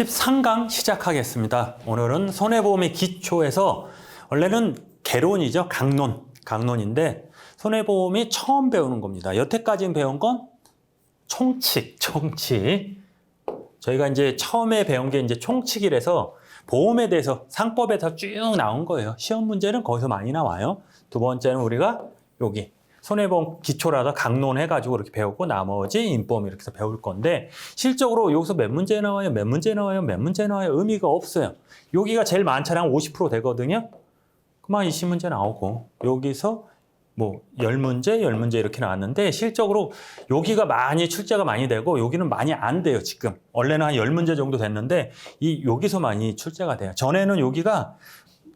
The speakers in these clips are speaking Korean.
13강 시작하겠습니다. 오늘은 손해보험의 기초에서 원래는 개론이죠. 강론인데 손해보험이 처음 배우는 겁니다. 여태까지 배운 건 총칙. 저희가 이제 처음에 배운 게 이제 총칙이라서 보험에 대해서 상법에서 쭉 나온 거예요. 시험 문제는 거기서 많이 나와요. 두 번째는 우리가 여기 손해보험 기초라서 강론해가지고 이렇게 배우고 나머지 인보험 이렇게 해서 배울 건데 실적으로 여기서 몇 문제 나와요? 의미가 없어요. 여기가 제일 많잖아요. 50% 되거든요. 그만 20문제 나오고 여기서 뭐 10문제 이렇게 나왔는데 실적으로 여기가 많이 출제가 많이 되고 여기는 많이 안 돼요. 지금 원래는 한 10문제 정도 됐는데 여기서 많이 출제가 돼요. 전에는 여기가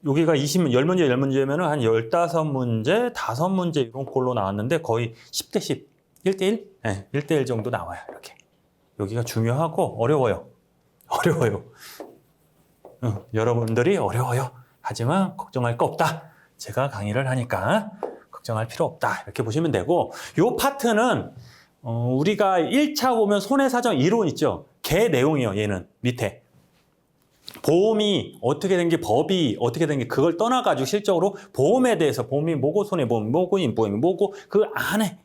10문제면 한 15문제, 5문제 이런 꼴로 나왔는데 거의 10대 10, 1대1? 네, 1대1 정도 나와요. 이렇게. 여기가 중요하고 어려워요. 여러분들이 어려워요. 하지만 걱정할 거 없다. 제가 강의를 하니까 걱정할 필요 없다. 이렇게 보시면 되고 이 파트는 우리가 1차 보면 손해사정 이론 있죠. 걔 내용이에요. 얘는 밑에. 보험이 어떻게 된 게 법이 어떻게 된 게 그걸 떠나가지고 실적으로 보험에 대해서 보험이 뭐고 손해보험이 뭐고 인보험이 뭐고 그 안에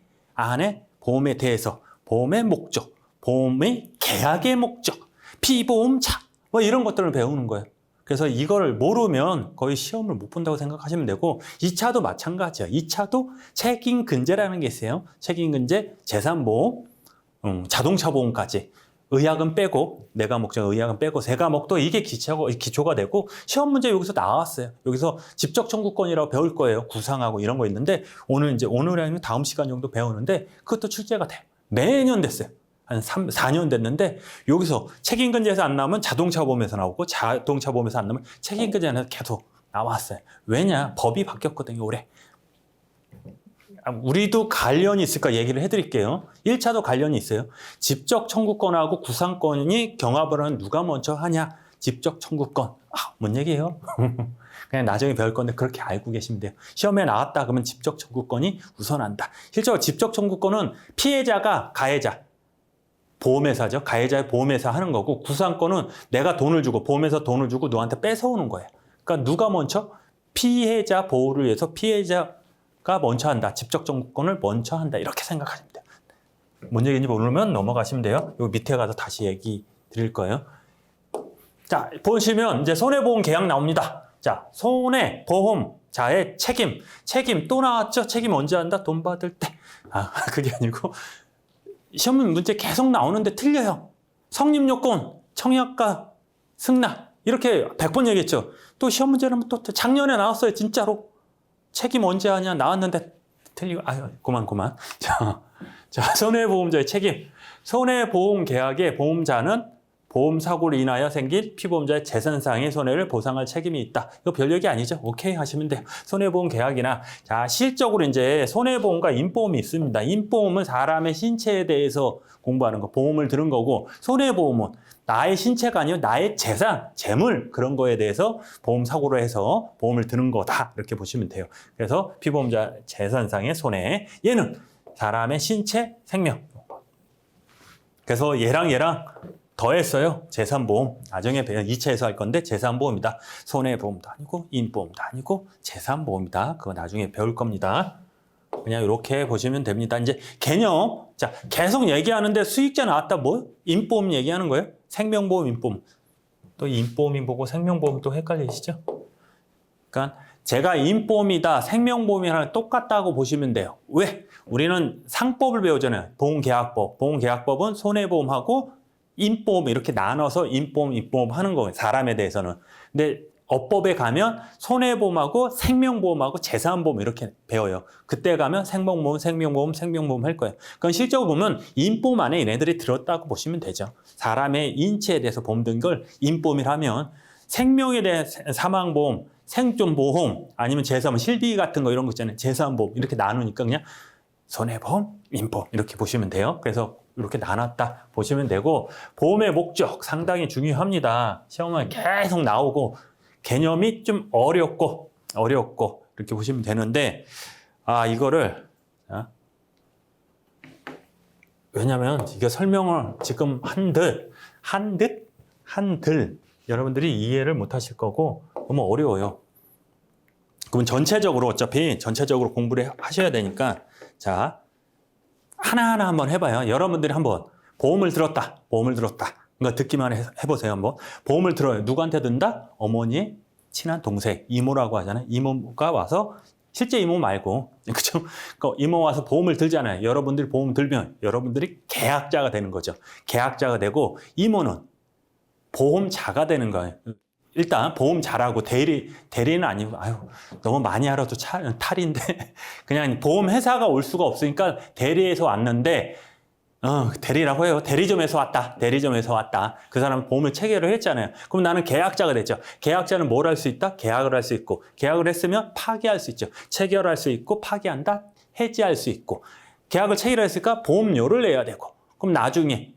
보험에 대해서 보험의 목적, 보험의 계약의 목적, 피보험차 뭐 이런 것들을 배우는 거예요. 그래서 이걸 모르면 거의 시험을 못 본다고 생각하시면 되고 2차도 마찬가지예요. 2차도 책임근제라는 게 있어요. 책임근제, 재산보험, 자동차 보험까지. 의약은 빼고 네 과목중 의약은 빼고 세 과목도 이게 기초가 되고 시험 문제 여기서 나왔어요. 여기서 직접 청구권이라고 배울 거예요. 구상하고 이런 거 있는데 오늘 아니면 다음 시간 정도 배우는데 그것도 출제가 돼요. 매년 됐어요. 한 4년 됐는데 여기서 책임근제에서 안 나오면 자동차 보험에서 나오고 자동차 보험에서 안 나오면 책임근제에서 계속 나왔어요. 왜냐? 법이 바뀌었거든요. 올해. 우리도 관련이 있을까 얘기를 해드릴게요. 1차도 관련이 있어요. 직접 청구권하고 구상권이 경합을 하면 누가 먼저 하냐? 직접 청구권. 뭔 얘기예요? 그냥 나중에 배울 건데 그렇게 알고 계시면 돼요. 시험에 나왔다 그러면 직접 청구권이 우선한다. 실제로 직접 청구권은 피해자가 가해자, 보험회사죠. 가해자의 보험회사 하는 거고 구상권은 내가 돈을 주고 보험회사 돈을 주고 너한테 뺏어오는 거예요. 그러니까 누가 먼저? 피해자 보호를 위해서 피해자가 먼저 한다. 직접 청구권을 먼저 한다. 이렇게 생각하시면 돼요. 뭔 얘기인지 모르면 넘어가시면 돼요. 여기 밑에 가서 다시 얘기 드릴 거예요. 자, 보시면 이제 손해보험 계약 나옵니다. 자, 손해보험자의 책임 또 나왔죠? 책임 언제 한다? 돈 받을 때. 그게 아니고 시험 문제 계속 나오는데 틀려요. 성립요건, 청약과 승낙 이렇게 100번 얘기했죠. 또 시험 문제는 또 작년에 나왔어요. 진짜로. 책임 언제 하냐 나왔는데 틀리고 그만. 자, 손해보험자의 책임. 손해보험 계약의 보험자는 보험 사고로 인하여 생긴 피보험자의 재산상의 손해를 보상할 책임이 있다. 이거 별 얘기 아니죠? 오케이 하시면 돼요. 손해보험 계약이나 자 실적으로 이제 손해보험과 인보험이 있습니다. 인보험은 사람의 신체에 대해서 공부하는 거, 보험을 들은 거고 손해보험은 나의 신체가 아니고 나의 재산, 재물 그런 거에 대해서 보험 사고로 해서 보험을 드는 거다. 이렇게 보시면 돼요. 그래서 피보험자 재산상의 손해. 얘는 사람의 신체, 생명. 그래서 얘랑 더했어요. 재산보험. 나중에 2차에서 할 건데 재산보험이다. 손해보험도 아니고 인보험도 아니고 재산보험이다. 그거 나중에 배울 겁니다. 그냥 이렇게 보시면 됩니다. 이제 개념. 자, 계속 얘기하는데 수익자 나왔다 뭐? 인보험 얘기하는 거예요? 생명보험, 인보험. 또 인보험이 뭐고 생명보험 또 헷갈리시죠? 그러니까 제가 인보험이다, 생명보험이랑 똑같다고 보시면 돼요. 왜? 우리는 상법을 배우잖아요. 보험계약법. 보험계약법은 손해보험하고 인보험 이렇게 나눠서 인보험 하는 거예요. 사람에 대해서는. 근데 업법에 가면 손해보험하고 생명보험하고 재산보험 이렇게 배워요. 그때 가면 생명보험 할 거예요. 그건 실적으로 보면 인보험 안에 얘네들이 들었다고 보시면 되죠. 사람의 인체에 대해서 보험 든 걸 인보험이라면 생명에 대한 사망보험, 생존보험 아니면 재산보험, 실비 같은 거 이런 거 있잖아요. 재산보험 이렇게 나누니까 그냥 손해보험, 인보험 이렇게 보시면 돼요. 그래서 이렇게 나눴다 보시면 되고 보험의 목적 상당히 중요합니다. 시험은 계속 나오고 개념이 좀 어렵고 이렇게 보시면 되는데 이거를 왜냐면 이게 설명을 지금 한 듯 한들 여러분들이 이해를 못 하실 거고 너무 어려워요. 그럼 전체적으로 어차피 전체적으로 공부를 하셔야 되니까 자 하나하나 한번 해봐요. 여러분들이 한번 보험을 들었다. 그러니까 듣기만 해보세요. 한번 보험을 들어요. 누구한테 든다? 어머니의 친한 동생 이모라고 하잖아요. 이모가 와서 실제 이모 말고 그죠? 그러니까 이모 와서 보험을 들잖아요. 여러분들이 보험 들면 여러분들이 계약자가 되는 거죠. 계약자가 되고 이모는 보험자가 되는 거예요. 일단 보험자라고 대리는 아니고 아유 너무 많이 알아도 탈인데 그냥 보험회사가 올 수가 없으니까 대리에서 왔는데 대리라고 해요. 대리점에서 왔다. 그 사람은 보험을 체결을 했잖아요. 그럼 나는 계약자가 됐죠. 계약자는 뭘 할 수 있다? 계약을 할 수 있고 계약을 했으면 파기할 수 있죠. 체결할 수 있고 파기한다. 해지할 수 있고 계약을 체결했으니까 보험료를 내야 되고 그럼 나중에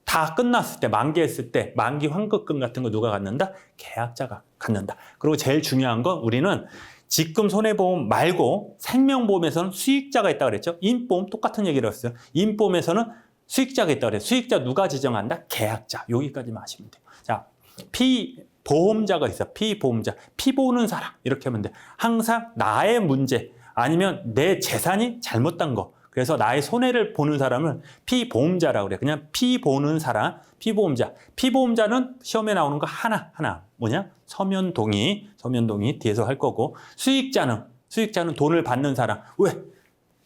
다 끝났을 때 만기했을 때 만기 환급금 같은 거 누가 갖는다? 계약자가 갖는다. 그리고 제일 중요한 건 우리는 직금 손해보험 말고 생명보험에서는 수익자가 있다고 그랬죠. 임보험 똑같은 얘기를 했어요. 임보험에서는 수익자가 있다고 그랬어요. 수익자 누가 지정한다? 계약자. 여기까지만 하시면 돼요. 자, 피보험자가 있어. 피보험자. 피보는 사람. 이렇게 하면 돼. 항상 나의 문제 아니면 내 재산이 잘못된 거. 그래서 나의 손해를 보는 사람을 피보험자라고 그래요. 그냥 피보는 사람, 피보험자. 피보험자는 시험에 나오는 거 하나. 뭐냐? 서면동의 뒤에서 할 거고. 수익자는 돈을 받는 사람. 왜?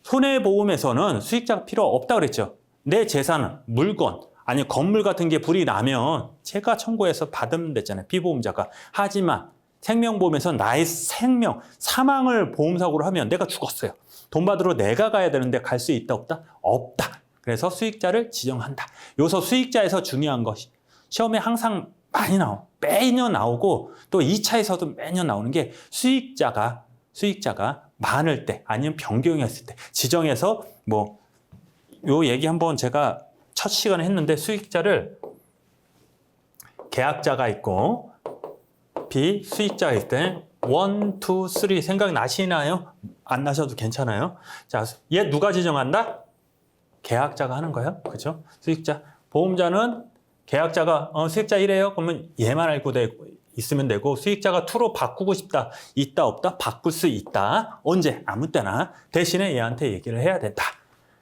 손해보험에서는 수익자가 필요 없다고 그랬죠. 내 재산은 물건, 아니 건물 같은 게 불이 나면 제가 청구해서 받으면 됐잖아요. 피보험자가. 하지만 생명보험에서 나의 생명, 사망을 보험사고로 하면 내가 죽었어요. 돈 받으러 내가 가야 되는데 갈 수 있다 없다? 없다. 그래서 수익자를 지정한다. 여기서 수익자에서 중요한 것이 시험에 항상 많이 매년 나오고 또 2차에서도 매년 나오는 게 수익자가 많을 때 아니면 변경했을 때 지정해서 요 얘기 한번 제가 첫 시간에 했는데 수익자를 계약자가 있고 수익자가 있을 때 1, 2, 3 생각나시나요? 안 나셔도 괜찮아요. 자, 얘 누가 지정한다? 계약자가 하는 거예요. 그죠? 수익자. 보험자는 계약자가 수익자 1이에요. 그러면 얘만 알고 있으면 되고 수익자가 2로 바꾸고 싶다. 있다 없다? 바꿀 수 있다. 언제? 아무 때나. 대신에 얘한테 얘기를 해야 된다.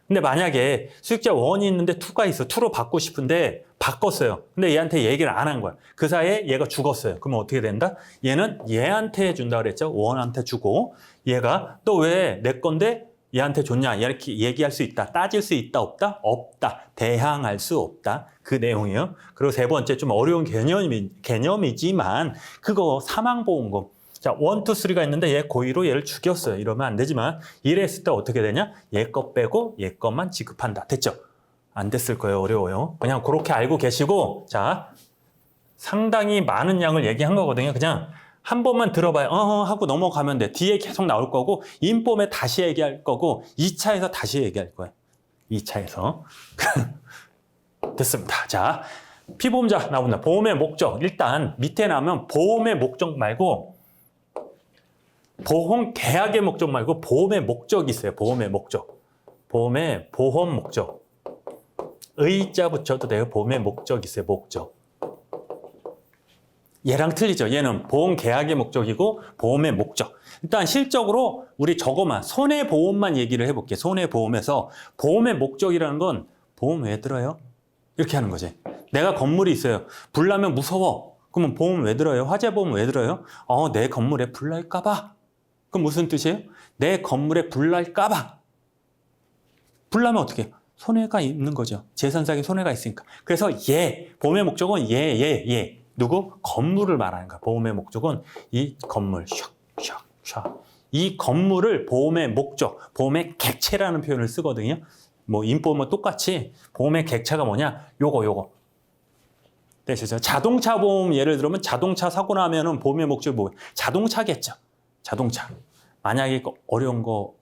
근데 만약에 수익자 1이 있는데 2가 있어. 2로 바꾸고 싶은데 바꿨어요. 근데 얘한테 얘기를 안 한 거야. 그 사이에 얘가 죽었어요. 그러면 어떻게 된다? 얘는 얘한테 준다 그랬죠. 1한테 주고 얘가 또 왜 내 건데 얘한테 줬냐? 이렇게 얘기할 수 있다. 따질 수 있다 없다? 없다. 대항할 수 없다. 그 내용이에요. 그리고 세 번째 좀 어려운 개념이지만 그거 사망보험금. 자, 1, 2, 3가 있는데 얘 고의로 얘를 죽였어요. 이러면 안 되지만 이랬을 때 어떻게 되냐? 얘 거 빼고 얘 것만 지급한다. 됐죠? 안 됐을 거예요. 어려워요. 그냥 그렇게 알고 계시고 자, 상당히 많은 양을 얘기한 거거든요. 그냥 한 번만 들어봐요. 하고 넘어가면 돼. 뒤에 계속 나올 거고 인보험에 다시 얘기할 거고 2차에서 다시 얘기할 거예요. 2차에서. 됐습니다. 자, 피보험자 나온다. 보험의 목적. 일단 밑에 나오면 보험의 목적 말고 보험 계약의 목적 말고 보험의 목적이 있어요. 보험의 목적. 보험 목적. 의자 붙여도 돼요. 보험의 목적이 있어요. 목적. 얘랑 틀리죠. 얘는 보험 계약의 목적이고 보험의 목적. 일단 실적으로 우리 저거만 손해보험만 얘기를 해볼게요. 손해보험에서 보험의 목적이라는 건 보험 왜 들어요? 이렇게 하는 거지. 내가 건물이 있어요. 불 나면 무서워. 그러면 보험 왜 들어요? 화재보험 왜 들어요? 내 건물에 불 날까 봐. 그럼 무슨 뜻이에요? 내 건물에 불 날까 봐. 불 나면 어떻게 해요? 손해가 있는 거죠. 재산상의 손해가 있으니까. 그래서 보험의 목적은 누구? 건물을 말하는 거야. 보험의 목적은 이 건물. 이 건물을 보험의 목적, 보험의 객체라는 표현을 쓰거든요. 인보험은 똑같이 보험의 객체가 뭐냐? 요거. 되시죠? 자동차 보험 예를 들면 자동차 사고 나면은 보험의 목적이 뭐예요? 자동차겠죠. 자동차. 만약에 어려운 거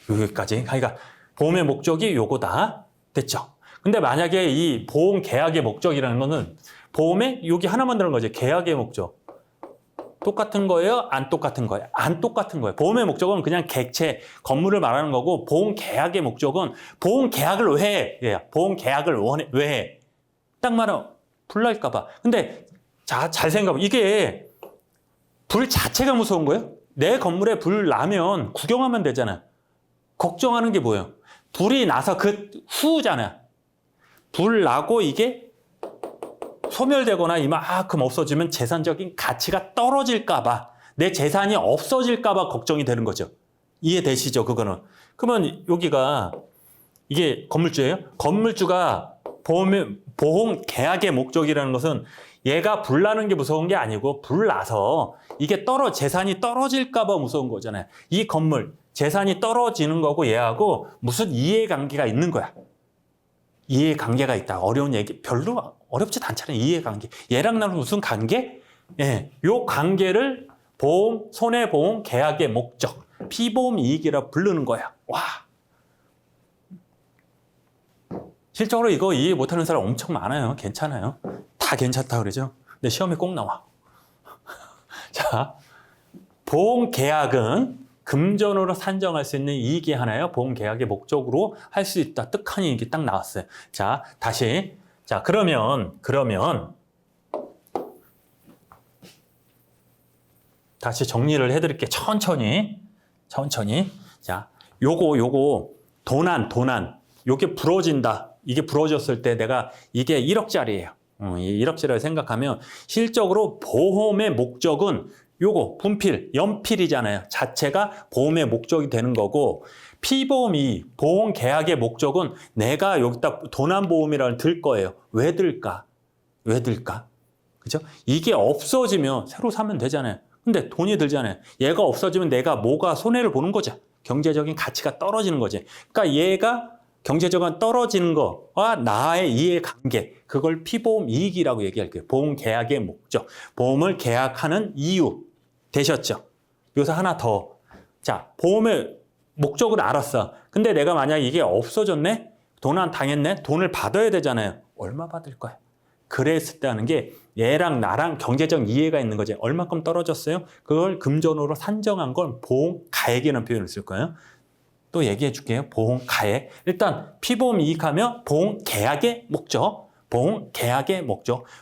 여기까지. 그러니까 보험의 목적이 요거다. 됐죠? 근데 만약에 이 보험 계약의 목적이라는 거는 보험에 여기 하나만 들은 거죠. 계약의 목적. 똑같은 거예요? 안 똑같은 거예요? 안 똑같은 거예요. 보험의 목적은 그냥 객체, 건물을 말하는 거고 보험 계약의 목적은 보험 계약을 왜 해? 보험 계약을 왜 해? 딱 말하면 불날까 봐. 근데 자, 잘 생각해. 이게 불 자체가 무서운 거예요? 내 건물에 불 나면 구경하면 되잖아요. 걱정하는 게 뭐예요? 불이 나서 그 후잖아요. 불 나고 이게 소멸되거나 이만큼 없어지면 재산적인 가치가 떨어질까 봐, 내 재산이 없어질까 봐 걱정이 되는 거죠. 이해되시죠? 그거는. 그러면 여기가 이게 건물주예요? 건물주가 보험 계약의 목적이라는 것은 얘가 불 나는 게 무서운 게 아니고 불 나서 이게 재산이 떨어질까 봐 무서운 거잖아요. 이 건물 재산이 떨어지는 거고 얘하고 무슨 이해관계가 있는 거야. 이해관계가 있다. 어려운 얘기 별로 어렵지도 않잖아요. 이해관계. 얘랑 나는 무슨 관계? 예, 요 관계를 손해보험 계약의 목적, 피보험 이익이라 부르는 거야. 와. 실적으로 이거 이해 못하는 사람 엄청 많아요. 괜찮아요. 다 괜찮다 그러죠. 근데 시험에 꼭 나와. 자, 보험 계약은 금전으로 산정할 수 있는 이익이 하나요. 보험 계약의 목적으로 할 수 있다. 뜻하니 이게 딱 나왔어요. 자, 다시. 자, 그러면 다시 정리를 해드릴게요. 천천히. 자, 요거 도난. 요게 부러진다. 이게 부러졌을 때 내가 이게 1억짜리예요. 1억짜리를 생각하면 실적으로 보험의 목적은 요거 분필, 연필이잖아요. 자체가 보험의 목적이 되는 거고, 피보험이 보험 계약의 목적은 내가 여기다 도난보험이라는 들 거예요. 왜 들까? 그죠? 이게 없어지면 새로 사면 되잖아요. 근데 돈이 들잖아요. 얘가 없어지면 내가 뭐가 손해를 보는 거죠. 경제적인 가치가 떨어지는 거지. 그러니까 얘가 경제적으로 떨어지는 거와 나의 이해관계, 그걸 피보험 이익이라고 얘기할게요. 보험 계약의 목적, 보험을 계약하는 이유. 되셨죠? 여기서 하나 더. 자, 보험의 목적을 알았어. 근데 내가 만약 이게 없어졌네? 도난 당했네? 돈을 받아야 되잖아요. 얼마 받을 거야? 그랬을 때 하는 게 얘랑 나랑 경제적 이해가 있는 거지. 얼마큼 떨어졌어요? 그걸 금전으로 산정한 건 보험 가액이라는 표현을 쓸 거예요. 또 얘기해 줄게요. 보험 가액. 일단 피보험 이익하면 보험 계약의 목적.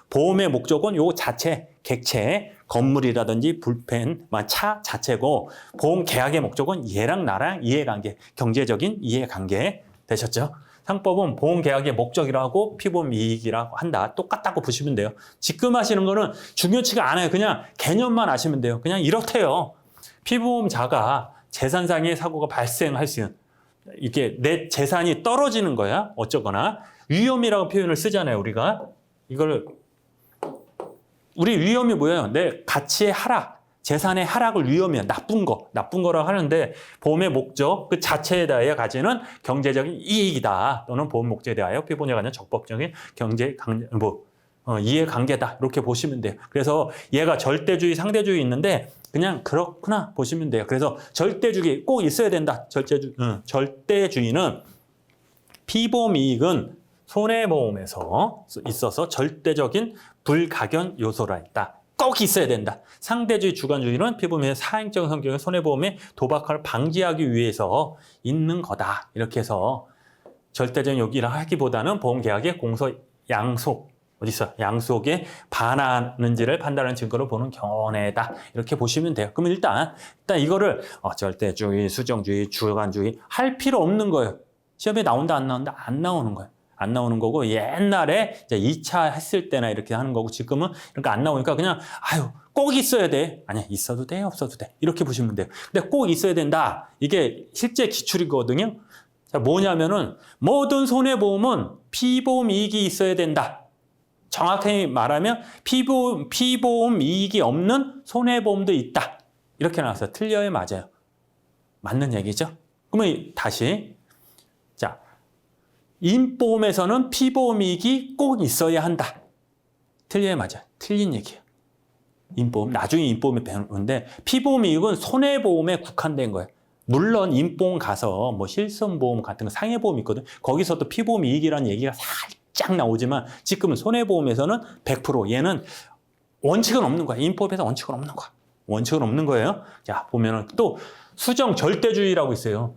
보험의 목적은 요 자체, 객체, 건물이라든지 불펜, 차 자체고, 보험 계약의 목적은 얘랑 나랑 이해관계, 경제적인 이해관계. 되셨죠? 상법은 보험 계약의 목적이라고 피보험 이익이라고 한다. 똑같다고 보시면 돼요. 지금 하시는 거는 중요치가 않아요. 그냥 개념만 아시면 돼요. 그냥 이렇대요. 피보험자가 재산상의 사고가 발생할 수 있는, 이게 내 재산이 떨어지는 거야. 어쩌거나 위험이라고 표현을 쓰잖아요. 우리가 이걸, 우리 위험이 뭐예요? 내 가치의 하락, 재산의 하락을 위험이야. 나쁜 거라고 하는데, 보험의 목적 그 자체에 대하여 가지는 경제적인 이익이다. 또는 보험 목적에 대하여 피보험에 관한 적법적인 이해관계다. 이렇게 보시면 돼요. 그래서 얘가 절대주의, 상대주의 있는데 그냥 그렇구나 보시면 돼요. 그래서 절대주의 꼭 있어야 된다. 절대주의는 피보험 이익은 손해보험에서 있어서 절대적인 불가견 요소라 했다. 꼭 있어야 된다. 상대주의, 주관주의는 피보험의 사행적 성격의 손해보험에 도박을 방지하기 위해서 있는 거다. 이렇게 해서 절대적인 요기라 하기보다는 보험계약의 공소 양속, 양속에 반하는지를 판단하는 증거를 보는 견해다. 이렇게 보시면 돼요. 그러면 일단 이거를 절대주의, 수정주의, 주관주의 할 필요 없는 거예요. 시험에 나온다, 안 나온다? 안 나오는 거예요. 안 나오는 거고, 옛날에 이제 2차 했을 때나 이렇게 하는 거고, 지금은 이렇게 안 나오니까 그냥 꼭 있어야 돼. 아니야, 있어도 돼, 없어도 돼. 이렇게 보시면 돼요. 근데 꼭 있어야 된다. 이게 실제 기출이거든요. 자, 뭐냐면은 모든 손해보험은 피보험 이익이 있어야 된다. 정확히 말하면 피보험 이익이 없는 손해보험도 있다. 이렇게 나왔어요. 틀려요, 맞아요? 맞는 얘기죠? 그러면 다시, 자, 인보험에서는 피보험 이익이 꼭 있어야 한다. 틀려요, 맞아요? 틀린 얘기예요. 인보험, 나중에 인보험에 배우는데, 피보험 이익은 손해보험에 국한된 거예요. 물론 인보험 가서 실손보험 같은 거 상해보험 있거든. 거기서도 피보험 이익이라는 얘기가 살짝 나오지만, 지금은 손해보험에서는 100%, 얘는 원칙은 없는 거야. 인보험에서 원칙은 없는 거야. 원칙은 없는 거예요. 자, 보면은 또 수정 절대주의라고 있어요.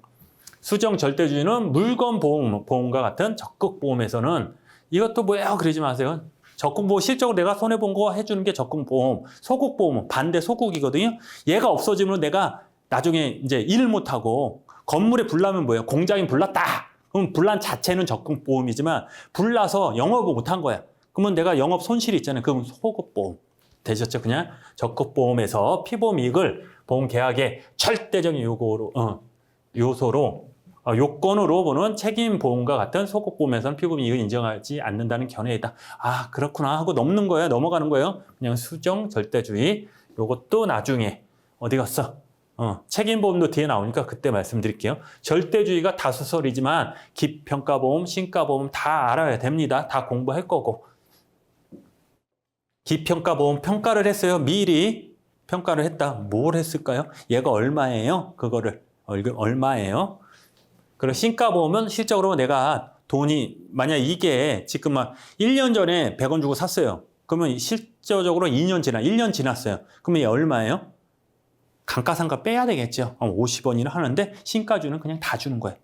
수정 절대주의는 물건 보험과 같은 적극 보험에서는, 이것도 뭐예요? 그러지 마세요. 적금보험 실적으로 내가 손해본 거 해주는 게 적금보험. 소국보험은 반대 소국이거든요. 얘가 없어지면 내가 나중에 이제 일을 못하고 건물에 불나면 뭐예요? 공장이 불났다. 그럼 불난 자체는 적금보험이지만 불나서 영업을 못한 거야. 그러면 내가 영업 손실이 있잖아요. 그럼 소국보험. 되셨죠? 그냥 적금보험에서 피보험 이익을 보험 계약의 절대적인 요건으로 보는 책임보험과 같은 소국보험에서는 피보험 이익을 인정하지 않는다는 견해이다. 아, 그렇구나 하고 넘는 거예요. 넘어가는 거예요. 그냥 수정 절대주의. 요것도 나중에 어디 갔어? 책임보험도 뒤에 나오니까 그때 말씀드릴게요. 절대주의가 다수설이지만 기평가보험, 신가보험 다 알아야 됩니다. 다 공부할 거고. 기평가보험 평가를 했어요. 미리 평가를 했다. 뭘 했을까요? 얘가 얼마예요? 그거를 얼마예요? 그리고 신가보험은 실적으로 내가 돈이 만약 이게 지금 막 1년 전에 100원 주고 샀어요. 그러면 실질적으로 1년 지났어요. 그러면 얘 얼마예요? 감가상각 빼야 되겠죠. 50원이나 하는데 신가주는 그냥 다 주는 거예요.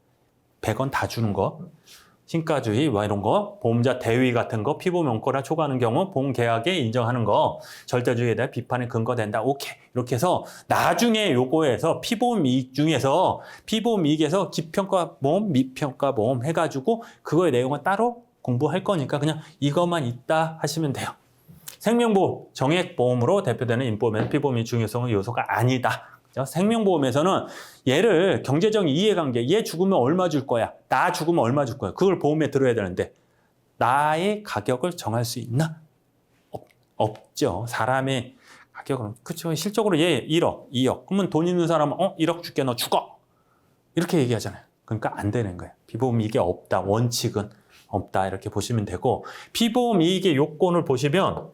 100원 다 주는 거. 신가주의 뭐 이런 거, 보험자 대위 같은 거, 피보험 연권을 초과하는 경우 보험 계약에 인정하는 거, 절대주의에 대한 비판에 근거된다. 오케이. 이렇게 해서 나중에 요거에서 피보험 이익 중에서 피보험 이익에서 기평가보험, 미평가보험 해가지고 그거의 내용은 따로 공부할 거니까 그냥 이것만 있다 하시면 돼요. 생명보험, 정액보험으로 대표되는 인보험에서 피보험의 중요성은 요소가 아니다. 생명보험에서는 얘를 경제적 이해관계, 얘 죽으면 얼마 줄 거야? 나 죽으면 얼마 줄 거야? 그걸 보험에 들어야 되는데 나의 가격을 정할 수 있나? 없죠. 사람의 가격은. 그렇죠. 실적으로 얘 1억, 2억. 그러면 돈 있는 사람은 1억 줄게 너 죽어. 이렇게 얘기하잖아요. 그러니까 안 되는 거예요. 피보험 이익이 없다. 원칙은 없다. 이렇게 보시면 되고 피보험 이익의 요건을 보시면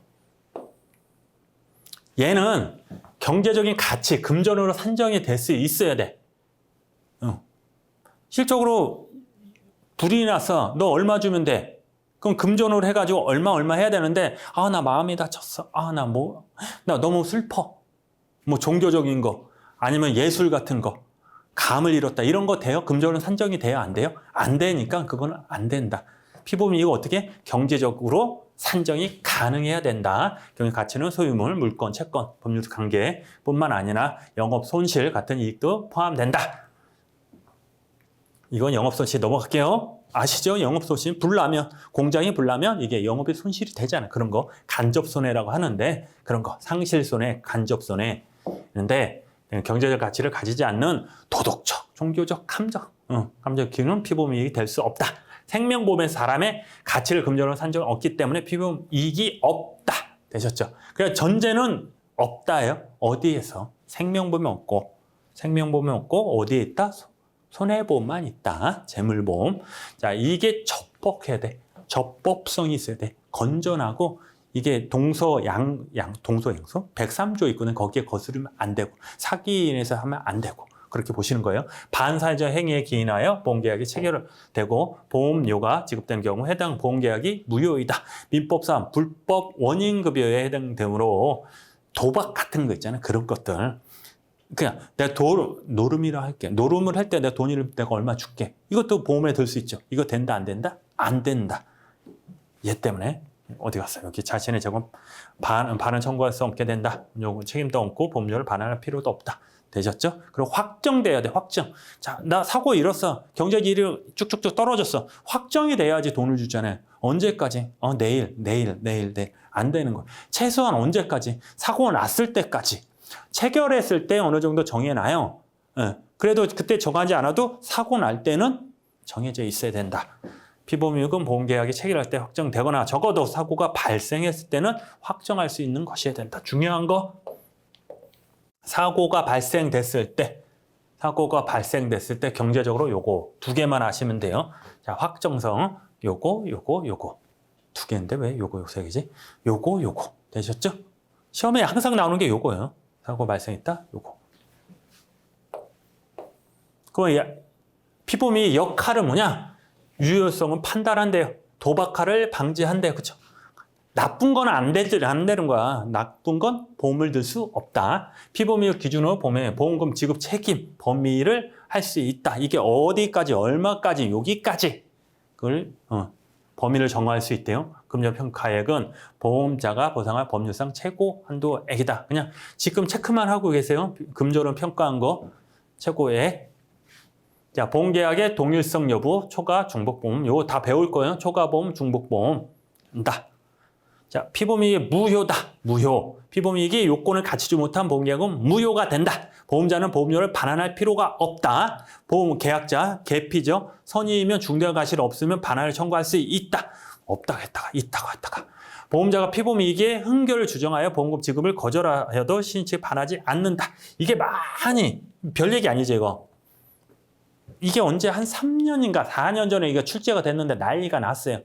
얘는 경제적인 가치, 금전으로 산정이 될 수 있어야 돼. 실적으로 불이 났어. 너 얼마 주면 돼? 그럼 금전으로 해가지고 얼마 해야 되는데 나 마음이 다쳤어. 나 너무 슬퍼. 뭐 종교적인 거 아니면 예술 같은 거 감을 잃었다. 이런 거 돼요? 금전으로 산정이 돼요? 안 돼요? 안 되니까 그건 안 된다. 피보험 이익은 어떻게? 경제적으로 산정이 가능해야 된다. 경영 가치는 소유물, 물건, 채권, 법률 관계뿐만 아니라 영업 손실 같은 이익도 포함된다. 이건 영업 손실 넘어갈게요. 아시죠? 영업 손실 불나면 공장이 불나면 이게 영업의 손실이 되잖아요. 그런 거 간접 손해라고 하는데 그런 거 상실 손해, 간접 손해. 그런데 경제적 가치를 가지지 않는 도덕적, 종교적, 감정 기능은 피보험 이익이 될 수 없다. 생명보험에서 사람의 가치를 금전으로 산정을 얻기 때문에 피보험 이익이 없다. 되셨죠? 그래서 전제는 없다예요. 어디에서? 생명보험이 없고 어디에 있다? 손해보험만 있다. 재물보험. 자, 이게 접복해야 돼. 접법성이 있어야 돼. 건전하고 이게 동서양수 103조 있거든. 거기에 거스르면 안 되고 사기인에서 하면 안 되고 그렇게 보시는 거예요. 반사회적 행위에 기인하여 보험계약이 체결되고 보험료가 지급된 경우 해당 보험계약이 무효이다. 민법상 불법 원인급여에 해당되므로 도박 같은 거 있잖아요. 그런 것들. 그냥 내가 노름이라 할게. 노름을 할 때 내가 돈을 내가 얼마 줄게. 이것도 보험에 들 수 있죠. 이거 된다 안 된다? 안 된다. 얘 때문에 어디 갔어요? 여기 자신의 재건 반은 청구할 수 없게 된다. 요거 책임도 없고 보험료를 반환할 필요도 없다. 되셨죠? 그리고 확정돼야 돼. 확정. 자, 나 사고 잃었어. 경제적 이익이 쭉쭉쭉 떨어졌어. 확정이 돼야지 돈을 주잖아요. 언제까지? 내일. 안 되는 거예요. 최소한 언제까지? 사고가 났을 때까지. 체결했을 때 어느 정도 정해놔요. 그래도 그때 정하지 않아도 사고 날 때는 정해져 있어야 된다. 피보험이익은 보험계약이 체결할 때 확정되거나 적어도 사고가 발생했을 때는 확정할 수 있는 것이어야 된다. 중요한 거 사고가 발생됐을 때 경제적으로 요거 두 개만 아시면 돼요. 자, 확정성 요거 두 개인데 왜 요거 세 개지? 요거 되셨죠? 시험에 항상 나오는 게 요거예요. 사고 발생했다 요거. 그럼 피보험이 역할은 뭐냐? 유효성은 판단한대요. 도박화를 방지한대요. 그렇죠? 나쁜 건 안 되는 거야. 나쁜 건 보험을 들 수 없다. 피보험이익 기준으로 보험금 지급 책임 범위를 할 수 있다. 이게 어디까지 얼마까지 여기까지 그걸 범위를 정할 수 있대요. 금전평가액은 보험자가 보상할 법률상 최고 한도액이다. 그냥 지금 체크만 하고 계세요. 금전은 평가한 거 최고액. 자, 보험계약의 동일성 여부, 초과 중복보험. 요거 다 배울 거예요. 초과보험, 중복보험. 자, 피보험이익이 무효다. 무효. 피보험이익이 요건을 갖추지 못한 보험계약은 무효가 된다. 보험자는 보험료를 반환할 필요가 없다. 보험 계약자, 계피죠. 선의이면 중대한 과실 없으면 반환을 청구할 수 있다. 없다고 했다가 있다고 했다가. 보험자가 피보험이익의 흥결을 주장하여 보험금 지급을 거절하여도 신인 측이 반하지 않는다. 이게 많이 별 얘기 아니죠, 이거. 이게 언제 한 3년인가 4년 전에 이게 출제가 됐는데 난리가 났어요.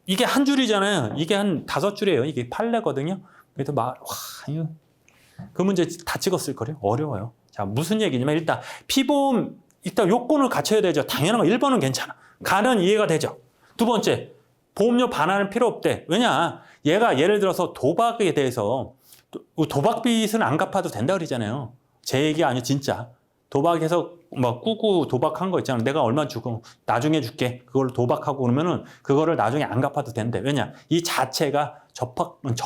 이게 한 줄이잖아요. 이게 한 5줄이에요. 이게 판례거든요. 그래서 막, 와, 이거. 그 문제 다 찍었을 거래요. 어려워요. 자, 무슨 얘기냐면 일단 피보험, 일단 요건을 갖춰야 되죠. 당연한 거 1번은 괜찮아. 가는 이해가 되죠. 두 번째, 보험료 반환은 필요 없대. 왜냐? 얘가 예를 들어서 도박에 대해서 도박빚은 안 갚아도 된다 그러잖아요. 제 얘기 아니에요, 진짜. 도박해서 막 꾸고 도박한 거 있잖아. 내가 얼마 주고 나중에 줄게. 그걸로 도박하고 그러면은 그거를 나중에 안 갚아도 된대. 왜냐? 이 자체가 접법하지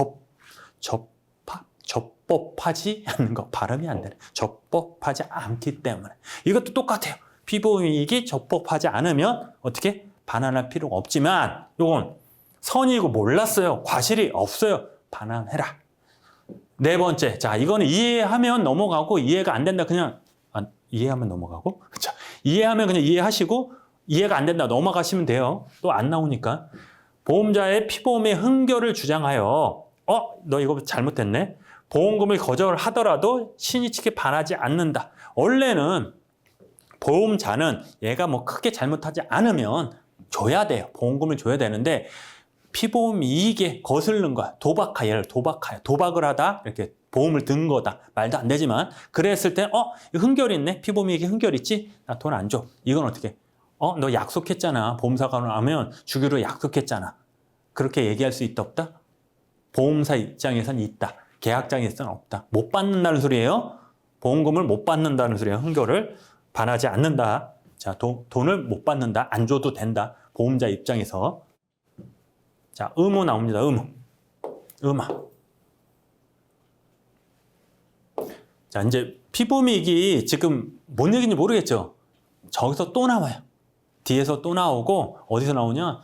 않는 거. 발음이 안 되네. 접법하지 않기 때문에. 이것도 똑같아요. 피보험이익이 접법하지 않으면 어떻게? 반환할 필요가 없지만 요건 선이고 몰랐어요. 과실이 없어요. 반환해라. 네 번째. 자, 이거는 이해하면 넘어가고 이해가 안 된다. 그냥 이해하면 넘어가고. 그렇죠. 이해하면 그냥 이해하시고 이해가 안 된다. 넘어가시면 돼요. 또 안 나오니까. 보험자의 피보험의 흥결을 주장하여 너 이거 잘못했네. 보험금을 거절하더라도 신의 측에 반하지 않는다. 원래는 보험자는 얘가 뭐 크게 잘못하지 않으면 줘야 돼요. 보험금을 줘야 되는데 피보험 이익에 거슬른 거야. 도박하여, 도박을 하다 이렇게 보험을 든 거다. 말도 안 되지만 그랬을 때 흥결이 있네. 피보험 이익이 흥결 있지? 나 돈 안 줘. 이건 어떻게? 너 약속했잖아. 보험사가 하면 주기로 약속했잖아. 그렇게 얘기할 수 있다 없다? 보험사 입장에서는 있다. 계약장에서는 없다. 못 받는다는 소리예요. 보험금을 못 받는다는 소리예요. 흥결을 반하지 않는다. 자, 돈을 못 받는다. 안 줘도 된다. 보험자 입장에서. 자, 의무 나옵니다. 의무. 자, 이제 피보험이익이 지금 뭔 얘기인지 모르겠죠? 저기서 또 나와요. 뒤에서 또 나오고, 어디서 나오냐?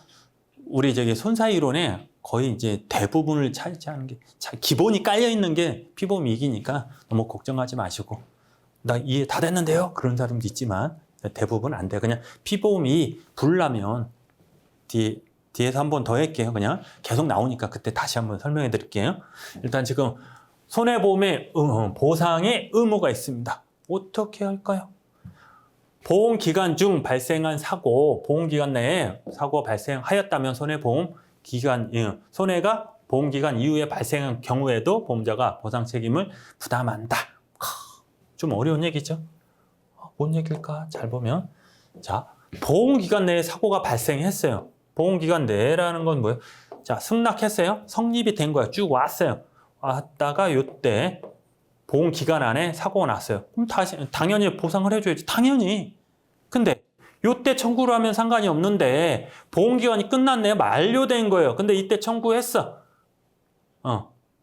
우리 저기 손사이론에 거의 이제 대부분을 차지하는 게, 기본이 깔려있는 게 피보험이익이니까 너무 걱정하지 마시고, 나 이해 다 됐는데요? 그런 사람도 있지만, 대부분 안 돼요. 그냥 피보험이 불나면, 뒤에서 한 번 더 할게요. 그냥 계속 나오니까 그때 다시 한번 설명해 드릴게요. 일단 지금 손해보험의 보상의 의무가 있습니다. 어떻게 할까요? 보험기간 중 발생한 사고, 보험기간 내에 사고가 발생하였다면 손해가 보험기간 이후에 발생한 경우에도 보험자가 보상 책임을 부담한다. 좀 어려운 얘기죠? 뭔 얘기일까? 잘 보면. 자, 보험기간 내에 사고가 발생했어요. 보험기간 내라는 건 뭐예요? 자, 승낙했어요. 성립이 된 거야. 쭉 왔어요. 왔다가 요때 보험기간 안에 사고가 났어요. 그럼 당연히 보상을 해줘야지. 당연히. 근데 요때 청구를 하면 상관이 없는데 보험기간이 끝났네요. 만료된 거예요. 근데 이때 청구했어.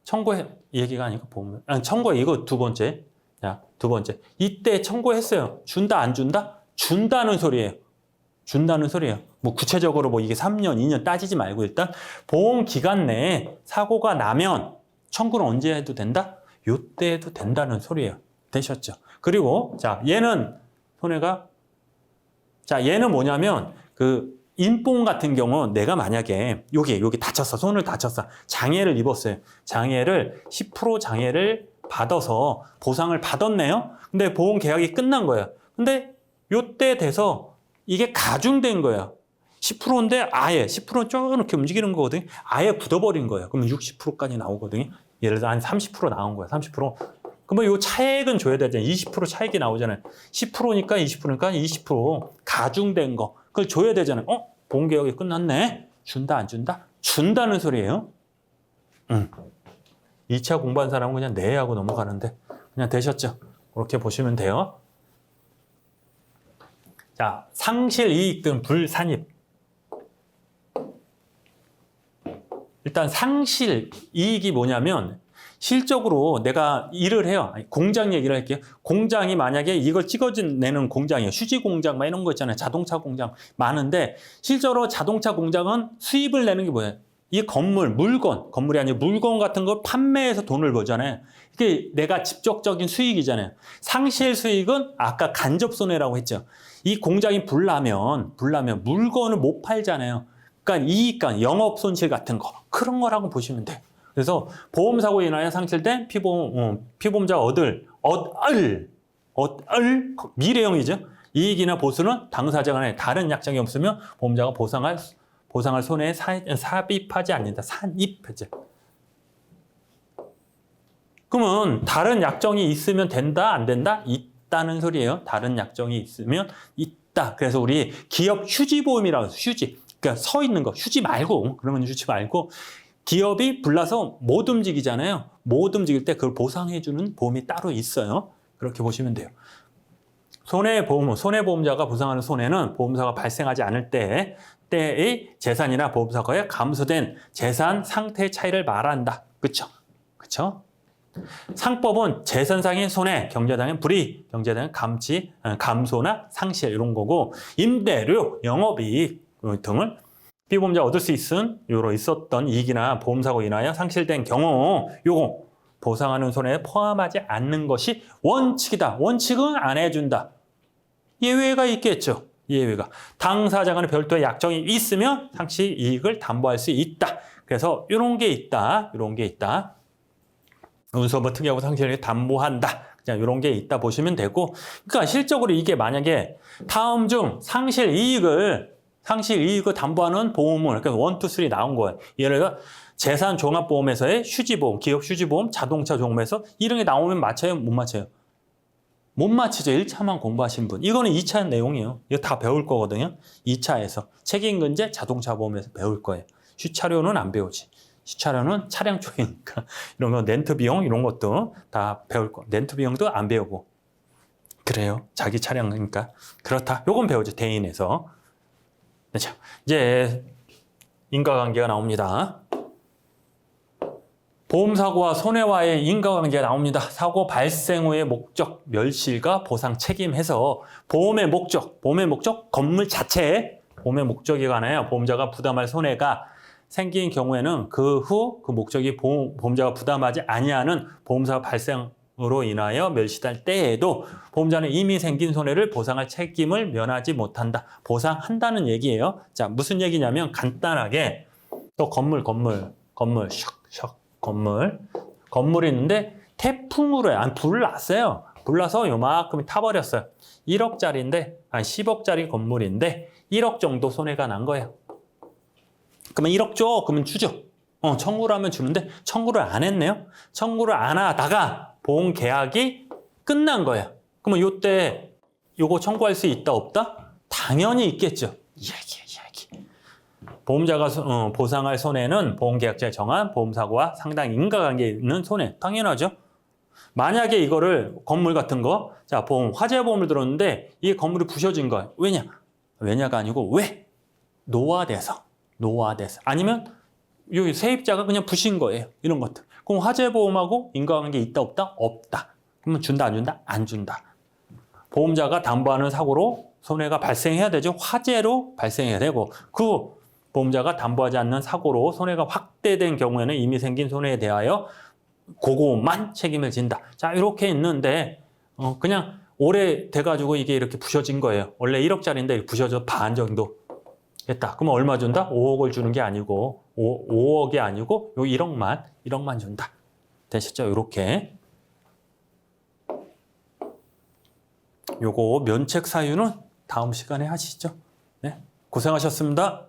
청구해. 얘기가 아니고 청구해. 이거 두 번째. 자, 두 번째. 이때 청구했어요. 준다, 안 준다? 준다는 소리예요. 준다는 소리예요. 뭐 구체적으로 뭐 이게 3년, 2년 따지지 말고 일단 보험 기간 내에 사고가 나면 청구는 언제 해도 된다? 요때 해도 된다는 소리예요. 되셨죠? 그리고 자, 얘는 얘는 뭐냐면 그 인봉 같은 경우 내가 만약에 여기 다쳤어. 손을 다쳤어. 장애를 입었어요. 10% 장애를 받아서 보상을 받았네요. 근데 보험 계약이 끝난 거예요. 근데 요때 돼서 이게 가중된 거예요. 10%인데 아예 10%는 쭉 이렇게 움직이는 거거든요. 아예 굳어버린 거예요. 그러면 60%까지 나오거든요. 예를 들어 한 30% 나온 거예요. 30%. 그러면 이 차액은 줘야 되잖아요. 20% 차액이 나오잖아요. 10%니까 20%니까 20% 가중된 거. 그걸 줘야 되잖아요. 보험계약이 끝났네. 준다 안 준다? 준다는 소리예요. 2차 공부한 사람은 그냥 네 하고 넘어가는데 그냥 되셨죠? 그렇게 보시면 돼요. 자, 상실 이익 등 불산입. 일단 상실 이익이 뭐냐면 실적으로 내가 일을 해요. 공장 얘기를 할게요. 공장이 만약에 이걸 찍어내는 공장이에요. 휴지 공장 막 이런 거 있잖아요. 자동차 공장 많은데 실제로 자동차 공장은 수입을 내는 게 뭐예요? 이 건물, 건물이 아니고 물건 같은 걸 판매해서 돈을 벌잖아요. 이게 내가 직접적인 수익이잖아요. 상실 수익은 아까 간접 손해라고 했죠. 이 공장이 불나면 물건을 못 팔잖아요. 그러니까 이익감, 영업 손실 같은 거 그런 거라고 보시면 돼요. 그래서 보험사고에 인하여 상실된 피보험자가 얻을 미래형이죠. 이익이나 보수는 당사자 간에 다른 약정이 없으면 보험자가 보상할 손해에 삽입하지 않는다. 산입하죠. 그러면 다른 약정이 있으면 된다, 안 된다? 있다는 소리예요. 다른 약정이 있으면 있다. 그래서 우리 기업 휴지보험이라고 해서 휴지. 그러니까 서 있는 거, 휴지 말고, 그러면 휴지 말고 기업이 불나서 못 움직이잖아요. 못 움직일 때 그걸 보상해주는 보험이 따로 있어요. 그렇게 보시면 돼요. 손해보험자가 보상하는 손해는 보험사가 발생하지 않을 때의 재산이나 보험사고에 감소된 재산 상태 차이를 말한다. 그쵸? 상법은 재산상의 손해, 경제상의 불이익, 경제상의 감소나 상실 이런 거고 임대료, 영업이익 등을 피보험자가 얻을 수 있었던 이익이나 보험사고 인하여 상실된 경우 요거 보상하는 손해에 포함하지 않는 것이 원칙이다. 원칙은 안 해준다. 예외가 있겠죠. 예외가. 당사자 간에 별도의 약정이 있으면 상실 이익을 담보할 수 있다. 그래서 이런 게 있다. 운수업은 특이하고 상실을 담보한다. 그냥 이런 게 있다 보시면 되고, 그러니까 실적으로 이게 만약에 다음 중 상실 이익을 담보하는 보험을 그러니까 1, 2, 3 나온 거예요. 예를 들어 재산 종합보험에서의 휴지보험, 기업 휴지보험, 자동차 종합에서 이런 게 나오면 맞춰요? 못 맞춰요? 못 맞히죠. 1차만 공부하신 분. 이거는 2차 내용이에요. 이거 다 배울 거거든요. 2차에서 책임근제 자동차 보험에서 배울 거예요. 휴차료는 안 배우지. 휴차료는 차량 초이니까 이런 거 렌트 비용 이런 것도 다 배울 거. 렌트 비용도 안 배우고 그래요. 자기 차량이니까 그렇다. 요건 배우죠. 대인에서. 자, 이제 인과관계가 나옵니다. 보험사고와 손해와의 인과관계가 나옵니다. 사고 발생 후의 목적, 멸실과 보상 책임해서 보험의 목적, 건물 자체, 보험의 목적이 관하여 보험자가 부담할 손해가 생긴 경우에는 그 후 그 목적이 보험자가 부담하지 아니하는 보험사 발생으로 인하여 멸실할 때에도 보험자는 이미 생긴 손해를 보상할 책임을 면하지 못한다. 보상한다는 얘기예요. 자, 무슨 얘기냐면 간단하게 또 건물이 있는데 태풍으로 불났어요. 불나서 요만큼 타버렸어요. 1억짜리인데, 10억짜리 건물인데 1억 정도 손해가 난 거예요. 그러면 1억 줘? 그러면 주죠. 청구를 하면 주는데 청구를 안 했네요. 청구를 안 하다가 보험 계약이 끝난 거예요. 그러면 요때 요거 청구할 수 있다 없다? 당연히 있겠죠. 이야기. 보험자가 보상할 손해는 보험계약자에 정한 보험사고와 상당 인과관계에 있는 손해. 당연하죠. 만약에 이거를 건물 같은 거, 자, 화재보험을 들었는데 이 건물이 부셔진 거예요. 왜냐가 아니고 왜? 노화돼서. 아니면 이 세입자가 그냥 부신 거예요. 이런 것들. 그럼 화재보험하고 인과관계 있다 없다? 없다. 그러면 준다 안 준다? 안 준다. 보험자가 담보하는 사고로 손해가 발생해야 되죠. 화재로 발생해야 되고 그 보험자가 담보하지 않는 사고로 손해가 확대된 경우에는 이미 생긴 손해에 대하여 그것만 책임을 진다. 자, 이렇게 있는데 그냥 오래돼가지고 이게 이렇게 부셔진 거예요. 원래 1억짜리인데 부셔져 반 정도 했다. 그러면 얼마 준다? 5억을 주는 게 아니고 5억이 아니고 요 1억만 준다. 되셨죠? 이렇게. 요거 면책 사유는 다음 시간에 하시죠. 네, 고생하셨습니다.